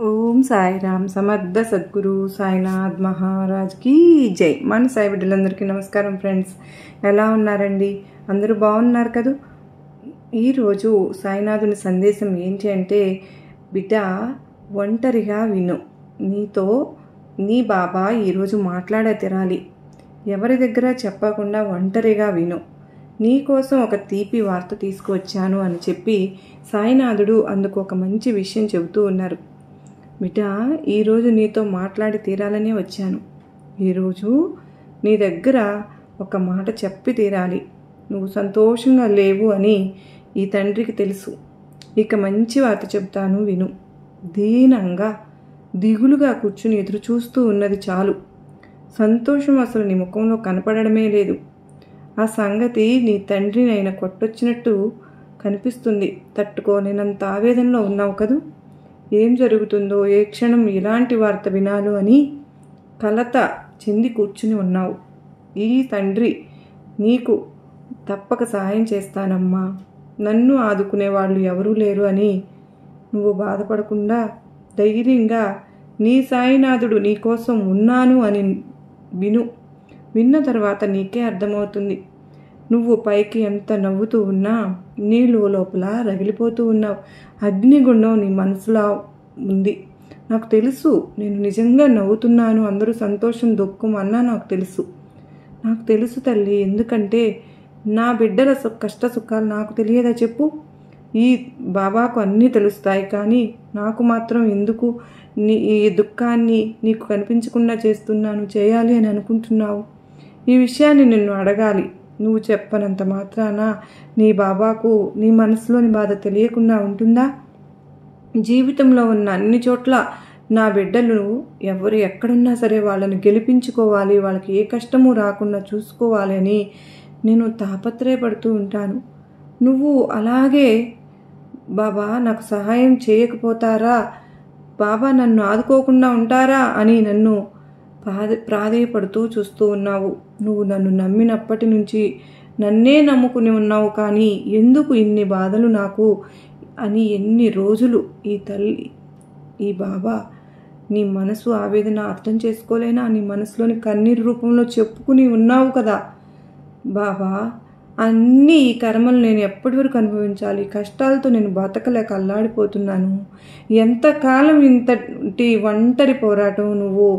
ఓం సాయిరామ్ సమర్థ సద్గురు సాయినాథ్ మహారాజ్ కి జై. మన సాయి బిడ్డలందరికీ నమస్కారం ఫ్రెండ్స్. ఎలా ఉన్నారండి? అందరూ బాగున్నారు కదూ? ఈరోజు సాయినాథుని సందేశం ఏంటి అంటే, బిడ్డ ఒంటరిగా విను, నీతో నీ బాబా ఈరోజు మాట్లాడే తీరాలి. ఎవరి దగ్గర చెప్పకుండా ఒంటరిగా విను. నీకోసం ఒక తీపి వార్త తీసుకువచ్చాను అని చెప్పి సాయినాథుడు అందుకు ఒక మంచి విషయం చెబుతూ ఉన్నారు. బిడ్డ, ఈరోజు నీతో మాట్లాడి తీరాలనే వచ్చాను. ఈరోజు నీ దగ్గర ఒక మాట చెప్పి తీరాలి. నువ్వు సంతోషంగా లేవు అని ఈ తండ్రికి తెలుసు. ఇక మంచి వార్త చెప్తాను విను. దీనంగా దిగులుగా కూర్చుని ఎదురు చూస్తూ ఉన్నది చాలు. సంతోషం అసలు నీ ముఖంలో కనపడమే లేదు. ఆ సంగతి నీ తండ్రినైనా కొట్టొచ్చినట్టు కనిపిస్తుంది. తట్టుకోలేనంత ఆవేదనలో ఉన్నావు కదూ. ఏం జరుగుతుందో, ఏ క్షణం ఇలాంటి వార్త వినాలో అని కలత చెంది కూర్చుని ఉన్నావు. ఈ తండ్రి నీకు తప్పక సహాయం చేస్తానమ్మా, నన్ను ఆదుకునే వాళ్ళు ఎవరూ లేరు అని నువ్వు బాధపడకుండా ధైర్యంగా నీ సాయినాథుడు నీకోసం ఉన్నాను అని విను. విన్న తర్వాత నీకే అర్థమవుతుంది. నువ్వు పైకి ఎంత నవ్వుతూ ఉన్నా నీ లోపల రగిలిపోతూ ఉన్నావు. అగ్నిగుండం నీ మనసులో ఉంది. నాకు తెలుసు, నేను నిజంగా నవ్వుతున్నాను, అందరూ సంతోషం దుఃఖం అన్నా నాకు తెలుసు తల్లి. ఎందుకంటే నా బిడ్డల కష్ట సుఖాలు నాకు తెలియదా చెప్పు? ఈ బాబాకు అన్నీ తెలుస్తాయి, కానీ నాకు మాత్రం ఎందుకు ఈ దుఃఖాన్ని నీకు కనిపించకుండా చేయాలి అని అనుకుంటున్నావు? ఈ విషయాన్ని నిన్ను అడగాలి. నువ్వు చెప్పనంత మాత్రాన నీ బాబాకు నీ మనసులోని బాధ తెలియకుండా ఉంటుందా? జీవితంలో ఉన్న అన్ని చోట్ల నా బిడ్డలు ఎవరు ఎక్కడున్నా సరే వాళ్ళని గెలిపించుకోవాలి, వాళ్ళకి ఏ కష్టము రాకుండా చూసుకోవాలి అని నేను తాపత్రయపడుతూ ఉంటాను. నువ్వు అలాగే బాబా నాకు సహాయం చేయకపోతారా, బాబా నన్ను ఆదుకోకుండా ఉంటారా అని నన్ను ప్రాధేయపడుతూ చూస్తూ ఉన్నావు. నువ్వు నన్ను నమ్మినప్పటి నుంచి నన్నే నమ్ముకుని ఉన్నావు, కానీ ఎందుకు ఇన్ని బాధలు నాకు అని ఎన్ని రోజులు ఈ తల్లి, ఈ బాబా నీ మనసు ఆవేదన అర్థం చేసుకోలేనా? నీ మనసులోని కన్నీరు రూపంలో చెప్పుకుని ఉన్నావు కదా. బాబా, అన్నీ ఈ కర్మలు నేను ఎప్పటి వరకు అనుభవించాలి? కష్టాలతో నేను బతకలేక అల్లాడిపోతున్నాను. ఎంతకాలం ఇంతటి ఒంటరి పోరాటం నువ్వు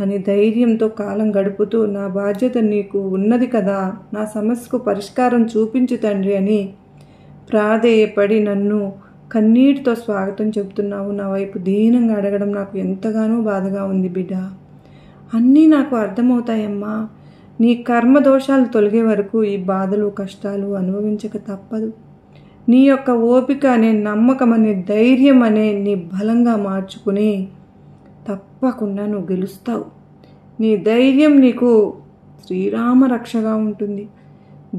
అని ధైర్యంతో కాలం గడుపుతూ, నా బాధ్యత నీకు ఉన్నది కదా, నా సమస్యకు పరిష్కారం చూపించు తండ్రి అని ప్రాధేయపడి నన్ను కన్నీటితో స్వాగతం చెబుతున్నావు. నా వైపు దీనంగా అడగడం నాకు ఎంతగానో బాధగా ఉంది బిడ్డ. అన్నీ నాకు అర్థమవుతాయమ్మా. నీ కర్మ దోషాలు తొలగే వరకు ఈ బాధలు కష్టాలు అనుభవించక తప్పదు. నీ యొక్క ఓపిక అనే నమ్మకం అనే ధైర్యం అనే నీ బలంగా మార్చుకుని తప్పకుండా నువ్వు గెలుస్తావు. నీ ధైర్యం నీకు శ్రీరామ రక్షగా ఉంటుంది.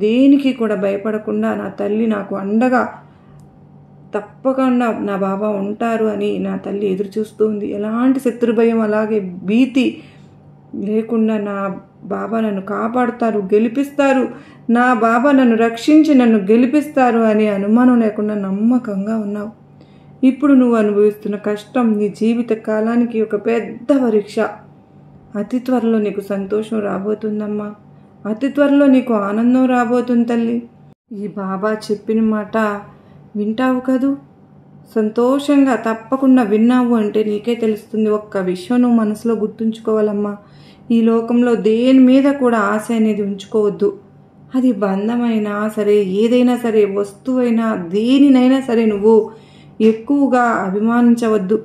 దేనికి కూడా భయపడకుండా నా తల్లి నాకు అండగా తప్పకుండా నా బాబా ఉంటారు అని నా తల్లి ఎదురు చూస్తుంది. ఎలాంటి శత్రు భయం అలాగే భీతి లేకుండా నా బాబా నన్ను కాపాడుతారు, గెలిపిస్తారు, నా బాబా నన్ను రక్షించి నన్ను గెలిపిస్తారు అని అనుమానం లేకుండా నమ్మకంగా ఉన్నావు. ఇప్పుడు నువ్వు అనుభవిస్తున్న కష్టం నీ జీవిత కాలానికి ఒక పెద్ద పరీక్ష. అతి త్వరలో నీకు సంతోషం రాబోతుందమ్మా. అతి త్వరలో నీకు ఆనందం రాబోతుంది తల్లి. ఈ బాబా చెప్పిన మాట వింటావు కదూ? సంతోషంగా తప్పకుండా విన్నావు అంటే నీకే తెలుస్తుంది. ఒక్క విషయం నువ్వు మనసులో గుర్తుంచుకోవాలమ్మా. ఈ లోకంలో దేని మీద కూడా ఆశ అనేది ఉంచుకోవద్దు. అది బంధమైనా సరే, ఏదైనా సరే, వస్తువైనా, దేనినైనా సరే నువ్వు ఎక్కువగా అభిమానించవద్దు.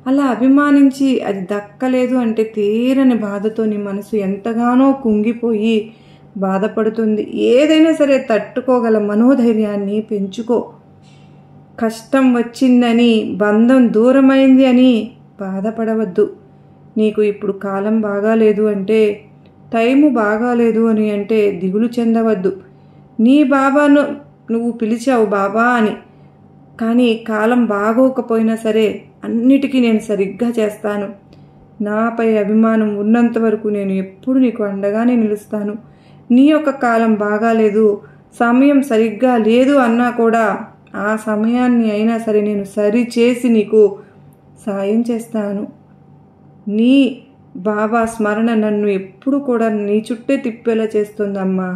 అలా అభిమానించి అది దక్కలేదు అంటే తీరని బాధతో నీ మనసు ఎంతగానో కుంగిపోయి బాధపడుతుంది. ఏదైనా సరే తట్టుకోగల మనోధైర్యాన్ని పెంచుకో. కష్టం వచ్చిందని, బంధం దూరమైంది అని బాధపడవద్దు. నీకు ఇప్పుడు కాలం బాగాలేదు అంటే, టైము బాగాలేదు అని అంటే దిగులు చెందవద్దు. నీ బాబాను నువ్వు పిలిచావు బాబా అని, కానీ కాలం బాగోకపోయినా సరే అన్నిటికీ నేను సరిగ్గా చేస్తాను. నాపై అభిమానం ఉన్నంత వరకు నేను ఎప్పుడు నీకు అండగానే నిలుస్తాను. నీ యొక్క కాలం బాగాలేదు, సమయం సరిగ్గా లేదు అన్నా కూడా ఆ సమయాన్ని అయినా సరే నేను సరిచేసి నీకు సాయం చేస్తాను. నీ బాబా స్మరణ నన్ను ఎప్పుడు కూడా నీ చుట్టే తిప్పేలా చేస్తుందమ్మా.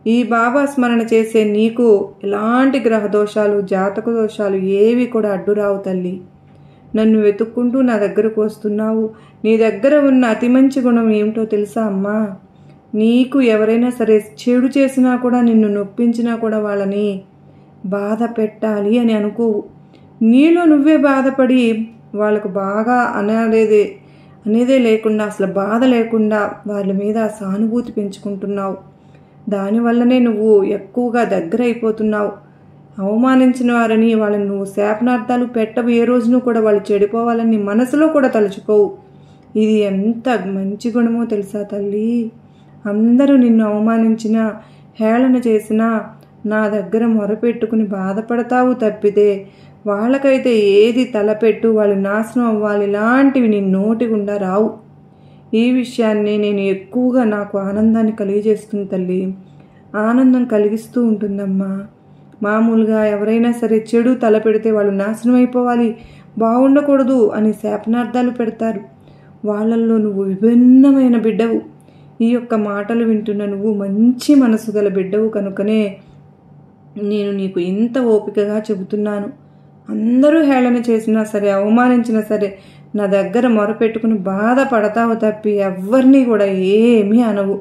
ఈ బాబా స్మరణ చేసే నీకు ఎలాంటి గ్రహ దోషాలు, జాతక దోషాలు ఏవి కూడా అడ్డురావు తల్లి. నన్ను వెతుక్కుంటూ నా దగ్గరకు వస్తున్నావు. నీ దగ్గర ఉన్న అతి మంచి గుణం ఏమిటో తెలుసా అమ్మా? నీకు ఎవరైనా సరే చెడు చేసినా కూడా, నిన్ను నొప్పించినా కూడా వాళ్ళని బాధ పెట్టాలి అని అనుకోవు. నీలో నువ్వే బాధపడి వాళ్ళకు బాగా అనేదే లేకుండా, అసలు బాధ లేకుండా వాళ్ళ మీద సానుభూతి పెంచుకుంటున్నావు. దానివల్లనే నువ్వు ఎక్కువగా దగ్గర అయిపోతున్నావు. అవమానించిన వారని వాళ్ళని నువ్వు శాపనార్థాలు పెట్టవు. ఏ రోజును కూడా వాళ్ళు చెడిపోవాలని మనసులో కూడా తలుచుకోవు. ఇది ఎంత మంచి గుణమో తెలుసా తల్లి? అందరూ నిన్ను అవమానించినా, హేళన చేసినా నా దగ్గర మొరపెట్టుకుని బాధపడతావు తప్పితే వాళ్ళకైతే ఏది తలపెట్టు, వాళ్ళు నాశనం అవ్వాలి ఇలాంటివి నీ నోటి గుండా రావు. ఈ విషయాన్ని నేను ఎక్కువగా నాకు ఆనందాన్ని కలిగజేస్తుంది తల్లి. ఆనందం కలిగిస్తూ ఉంటుందమ్మా. మామూలుగా ఎవరైనా సరే చెడు తలపెడితే వాళ్ళు నాశనం అయిపోవాలి, బాగుండకూడదు అని శాపనార్థాలు పెడతారు. వాళ్ళల్లో నువ్వు విభిన్నమైన బిడ్డవు. ఈ యొక్క మాటలు వింటున్న నువ్వు మంచి మనసు గల బిడ్డవు కనుకనే నేను నీకు ఇంత ఓపికగా చెబుతున్నాను. అందరూ హేళన చేసినా సరే, అవమానించినా సరే నా దగ్గర మొరపెట్టుకుని బాధపడతావు తప్పి ఎవ్వరినీ కూడా ఏమీ అనవు.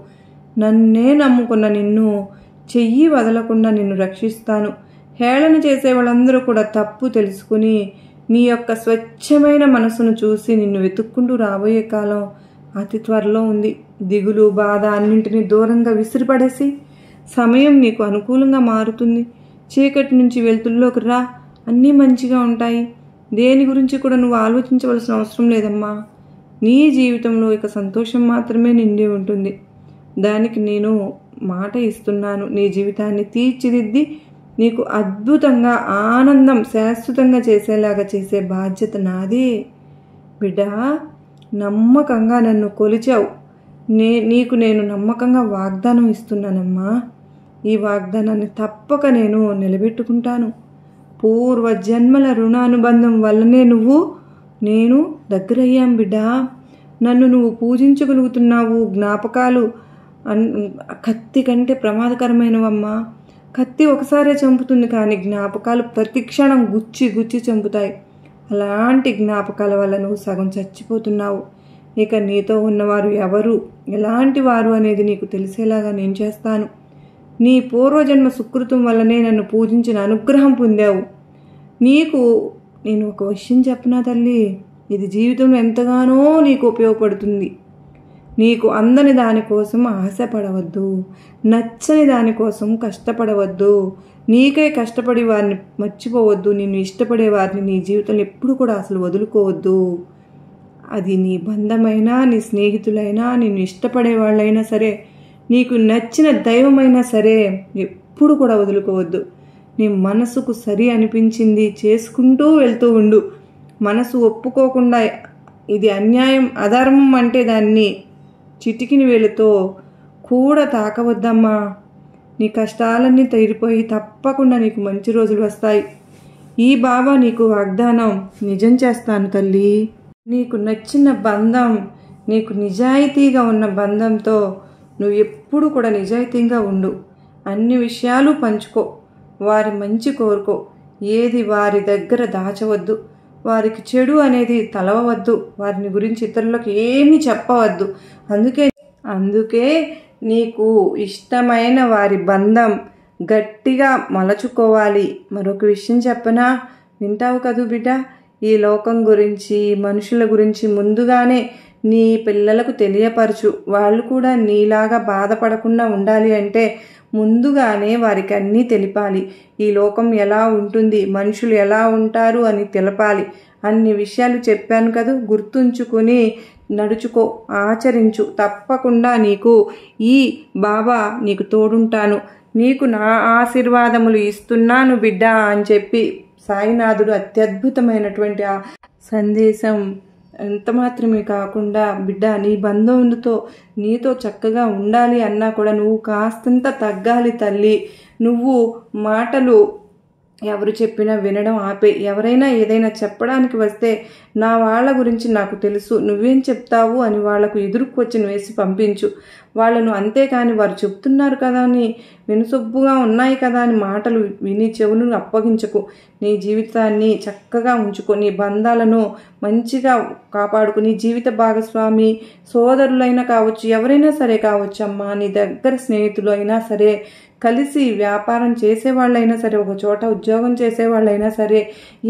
నన్నే నమ్ముకున్న నిన్ను చెయ్యి వదలకుండా నిన్ను రక్షిస్తాను. హేళన చేసే వాళ్ళందరూ కూడా తప్పు తెలుసుకుని నీ యొక్క స్వచ్ఛమైన మనసును చూసి నిన్ను వెతుక్కుంటూ రాబోయే కాలం అతి త్వరలో ఉంది. దిగులు, బాధ అన్నింటినీ దూరంగా విసిరిపడేసి సమయం నీకు అనుకూలంగా మారుతుంది. చీకటి నుంచి వెలుతుల్లోకి రా, అన్నీ మంచిగా ఉంటాయి. దేని గురించి కూడా నువ్వు ఆలోచించవలసిన అవసరం లేదమ్మా. నీ జీవితంలో ఇక సంతోషం మాత్రమే నిండి ఉంటుంది. దానికి నేను మాట ఇస్తున్నాను. నీ జీవితాన్ని తీర్చిదిద్ది నీకు అద్భుతంగా ఆనందం శాశ్వతంగా చేసేలాగా చేసే బాధ్యత నాదే. బిడ్డా, నమ్మకంగా నన్ను కొలిచావు. నీకు నేను నమ్మకంగా వాగ్దానం ఇస్తున్నానమ్మా. ఈ వాగ్దానాన్ని తప్పక నేను నిలబెట్టుకుంటాను. పూర్వజన్మల రుణానుబంధం వల్లనే నేను దగ్గరయ్యాం బిడ్డా. నన్ను నువ్వు పూజించగలుగుతున్నావు. జ్ఞాపకాలు కత్తి కంటే ప్రమాదకరమైనవమ్మా. కత్తి ఒకసారే చంపుతుంది, కానీ జ్ఞాపకాలు ప్రతి క్షణం గుచ్చి గుచ్చి చంపుతాయి. అలాంటి జ్ఞాపకాల వల్ల నువ్వు సగం చచ్చిపోతున్నావు. ఇక నీతో ఉన్నవారు ఎవరు, ఎలాంటి వారు అనేది నీకు తెలిసేలాగా నేను చేస్తాను. నీ పూర్వజన్మ సుకృతం వల్లనే నన్ను పూజించిన అనుగ్రహం పొందావు. నీకు నేను ఒక విషయం చెప్పనా తల్లి? ఇది జీవితంలో ఎంతగానో నీకు ఉపయోగపడుతుంది. నీకు అందని దానికోసం ఆశపడవద్దు, నచ్చని దానికోసం కష్టపడవద్దు. నీకై కష్టపడి వారిని మర్చిపోవద్దు. నిన్ను ఇష్టపడే వారిని నీ జీవితంలో ఎప్పుడు కూడా అసలు వదులుకోవద్దు. అది నీ బంధమైనా, నీ స్నేహితులైనా, నిన్ను ఇష్టపడే వాళ్ళైనా సరే, నీకు నచ్చిన దైవమైనా సరే ఎప్పుడు కూడా వదులుకోవద్దు. నీ మనసుకు సరి అనిపించింది చేసుకుంటూ వెళ్తూ ఉండు. మనసు ఒప్పుకోకుండా ఇది అన్యాయం, అధర్మం అంటే దాన్ని చిటికిన వేలుతో కూడా తాకవద్దమ్మా. నీ కష్టాలన్నీ తీరిపోయి తప్పకుండా నీకు మంచి రోజులు వస్తాయి. ఈ బాబా నీకు వాగ్దానం నిజం చేస్తాను తల్లి. నీకు నచ్చిన బంధం, నీకు నిజాయితీగా ఉన్న బంధంతో నువ్వు ఎప్పుడు కూడా నిజాయితీగా ఉండు. అన్ని విషయాలు పంచుకో, వారి మంచి కోరుకో. ఏది వారి దగ్గర దాచవద్దు. వారికి చెడు అనేది తలవవద్దు. వారిని గురించి ఇతరులకు ఏమీ చెప్పవద్దు. అందుకే నీకు ఇష్టమైన వారి బంధం గట్టిగా మలచుకోవాలి. మరొక విషయం చెప్పనా? వింటావు కదూ బిడ్డ? ఈ లోకం గురించి, మనుషుల గురించి ముందుగానే నీ పిల్లలకు తెలియపరచు. వాళ్ళు కూడా నీలాగా బాధపడకుండా ఉండాలి అంటే ముందుగానే వారికి అన్నీ తెలిపాలి. ఈ లోకం ఎలా ఉంటుంది, మనుషులు ఎలా ఉంటారు అని తెలపాలి. అన్ని విషయాలు చెప్పాను కదా, గుర్తుంచుకుని నడుచుకో, ఆచరించు. తప్పకుండా నీకు ఈ బాబా నీకు తోడుంటాను. నీకు నా ఆశీర్వాదములు ఇస్తున్నాను బిడ్డ అని చెప్పి సాయినాథుడు అత్యద్భుతమైనటువంటి ఆ సందేశం ఎంత మాత్రమే కాకుండా, బిడ్డ నీ బంధువులతో నీతో చక్కగా ఉండాలి అన్నా కూడా నువ్వు కాస్తంత తగ్గాలి తల్లి. నువ్వు మాటలు ఎవరు చెప్పినా వినడం ఆపే. ఎవరైనా ఏదైనా చెప్పడానికి వస్తే నా వాళ్ళ గురించి నాకు తెలుసు, నువ్వేం చెప్తావు అని వాళ్లకు ఎదురు క్వశ్చన్ వేసి పంపించు వాళ్ళను. అంతేకాని వారు చెప్తున్నారు కదా అని వినుసొబ్బుగా ఉన్నాయి కదా అని మాటలు విని చెవులను అప్పగించకు. నీ జీవితాన్ని చక్కగా ఉంచుకో, నీ బంధాలను మంచిగా కాపాడుకు. నీ జీవిత భాగస్వామి సోదరులైనా కావచ్చు, ఎవరైనా సరే కావచ్చు అమ్మా, నీ దగ్గర స్నేహితులు అయినా సరే, కలిసి వ్యాపారం చేసేవాళ్ళైనా సరే, ఒక చోట ఉద్యోగం చేసేవాళ్ళైనా సరే,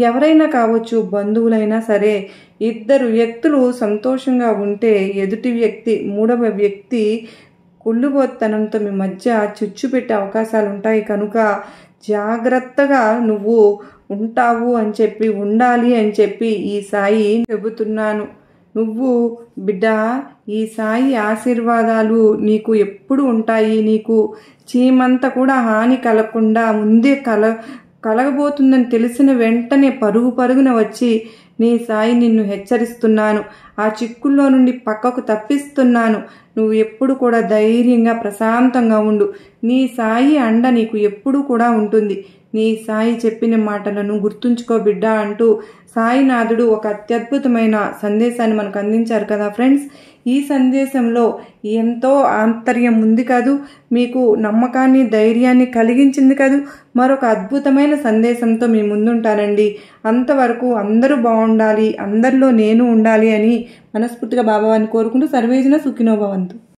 ఎవరైనా కావచ్చు, బంధువులైనా సరే, ఇద్దరు వ్యక్తులు సంతోషంగా ఉంటే ఎదుటి వ్యక్తి, మూడవ వ్యక్తి కుళ్ళుబోత్తనంతో మీ మధ్య చిచ్చు పెట్టే అవకాశాలు ఉంటాయి. కనుక జాగ్రత్తగా నువ్వు ఉంటావు అని చెప్పి, ఉండాలి అని చెప్పి ఈ సాయి చెబుతున్నాను. నువ్వు బిడ్డ, ఈ సాయి ఆశీర్వాదాలు నీకు ఎప్పుడు ఉంటాయి. నీకు చీమంతా కూడా హాని కలగకుండా ముందే కలగబోతుందని తెలిసిన వెంటనే పరుగున వచ్చి నీ సాయి నిన్ను హెచ్చరిస్తున్నాను. ఆ చిక్కుల్లో నుండి పక్కకు తప్పిస్తున్నాను. నువ్వు ఎప్పుడు కూడా ధైర్యంగా ప్రశాంతంగా ఉండు. నీ సాయి అండ నీకు ఎప్పుడు కూడా ఉంటుంది. నీ సాయి చెప్పిన మాటలను గుర్తుంచుకో బిడ్డ అంటూ సాయినాథుడు ఒక అత్యద్భుతమైన సందేశాన్ని మనకు అందించారు కదా ఫ్రెండ్స్. ఈ సందేశంలో ఎంతో ఆంతర్యం ఉంది కాదు, మీకు నమ్మకాన్ని ధైర్యాన్ని కలిగించింది కాదు. మరొక అద్భుతమైన సందేశంతో మీ ముందుంటానండి. అంతవరకు అందరూ బాగుండాలి, అందరిలో నేను ఉండాలి అని మనస్ఫూర్తిగా బాబావారిని కోరుకుంటూ సర్వేజన సుఖినో భవంతు.